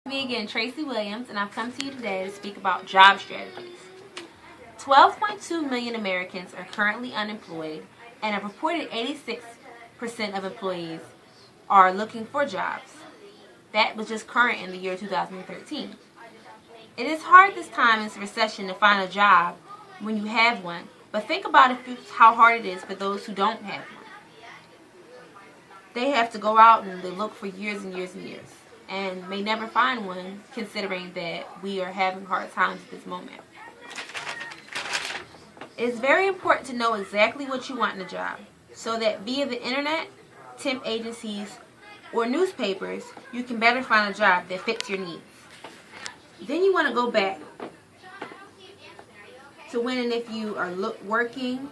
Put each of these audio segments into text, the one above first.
Me again, Tracy Williams, and I've come to you today to speak about job strategies. 12.2 million Americans are currently unemployed, and a reported 86% of employees are looking for jobs. That was just current in the year 2013. It is hard this time in this recession to find a job when you have one, but think about how hard it is for those who don't have one. They have to go out and they look for years and years and years, and may never find one, considering that we are having hard times at this moment. It is very important to know exactly what you want in a job, so that via the internet, temp agencies, or newspapers, you can better find a job that fits your needs. Then you want to go back to when and if you are working,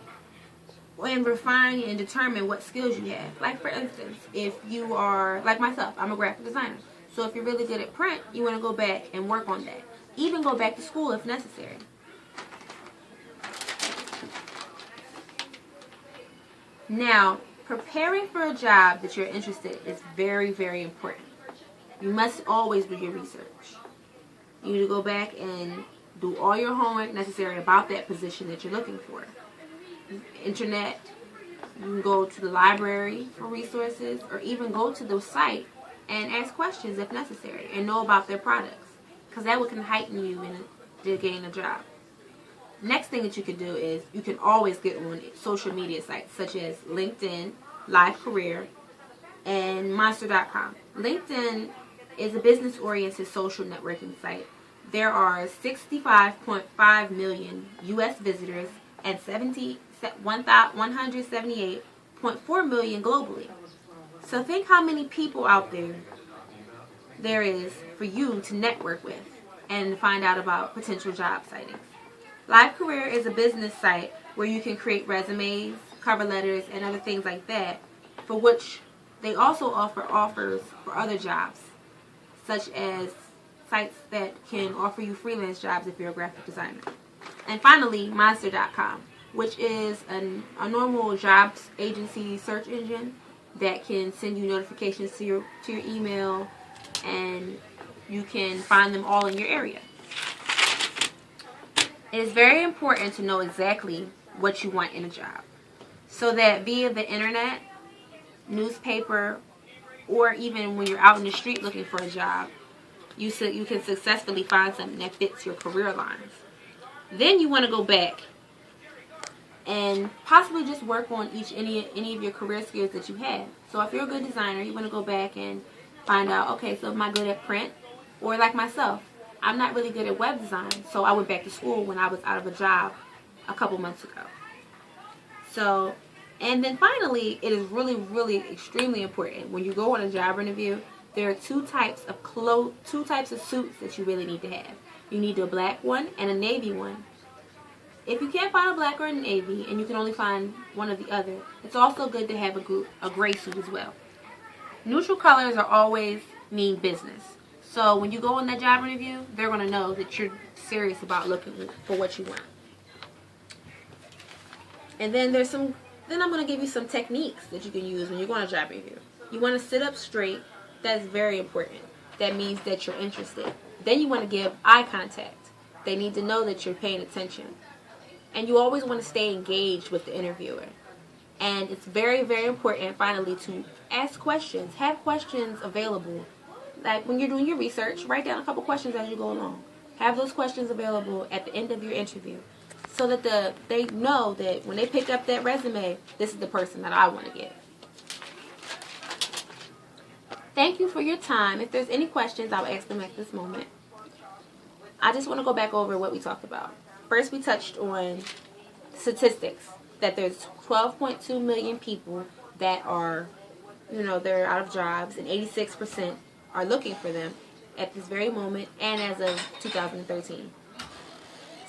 and refine and determine what skills you have. Like, for instance, if you are, like myself, I'm a graphic designer. So if you're really good at print, you want to go back and work on that. Even go back to school if necessary. Now, preparing for a job that you're interested in is very, very important. You must always do your research. You need to go back and do all your homework necessary about that position that you're looking for. Internet, you can go to the library for resources, or even go to the site and ask questions if necessary and know about their products, because that can heighten you to gain a job. Next thing that you can do is you can always get on social media sites such as LinkedIn, Live Career, and Monster.com. LinkedIn is a business-oriented social networking site. There are 65.5 million U.S. visitors and 178.4 million globally. So think how many people out there is for you to network with and find out about potential job sightings. Live Career is a business site where you can create resumes, cover letters, and other things like that, for which they also offer offers for other jobs, such as sites that can offer you freelance jobs if you're a graphic designer. And finally, Monster.com, which is a normal jobs agency search engine that can send you notifications to your email, and you can find them all in your area. It is very important to know exactly what you want in a job, so that via the internet, newspaper, or even when you're out in the street looking for a job, you can successfully find something that fits your career lines. Then you want to go back and possibly just work on any of your career skills that you have. So if you're a good designer, you want to go back and find out, okay, so am I good at print? Or like myself, I'm not really good at web design, so I went back to school when I was out of a job a couple months ago. So, and then finally, it is really, really extremely important when you go on a job interview. There are two types of suits that you really need to have. You need a black one and a navy one. If you can't find a black or a navy, and you can only find one or the other, it's also good to have a gray suit as well. Neutral colors are always mean business. So when you go on that job interview, they're going to know that you're serious about looking for what you want. And then I'm going to give you some techniques that you can use when you go on a job interview. You want to sit up straight. That's very important. That means that you're interested. Then you want to give eye contact. They need to know that you're paying attention. And you always want to stay engaged with the interviewer. And it's very, very important, finally, to ask questions. Have questions available. Like when you're doing your research, write down a couple questions as you go along. Have those questions available at the end of your interview, so that they know that when they pick up that resume, this is the person that I want to get. Thank you for your time. If there's any questions, I'll ask them at this moment. I just want to go back over what we talked about. First, we touched on statistics, that there's 12.2 million people that are, they're out of jobs, and 86% are looking for them at this very moment and as of 2013.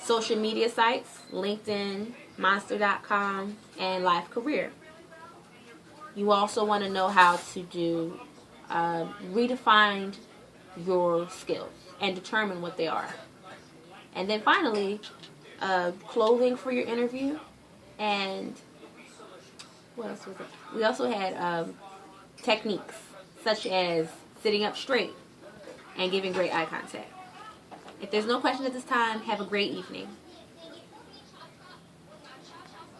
Social media sites, LinkedIn, Monster.com, and Live Career. You also want to know how to do redefine your skills and determine what they are. And then finally, clothing for your interview, and what else was it? We also had techniques such as sitting up straight and giving great eye contact. If there's no questions at this time, have a great evening.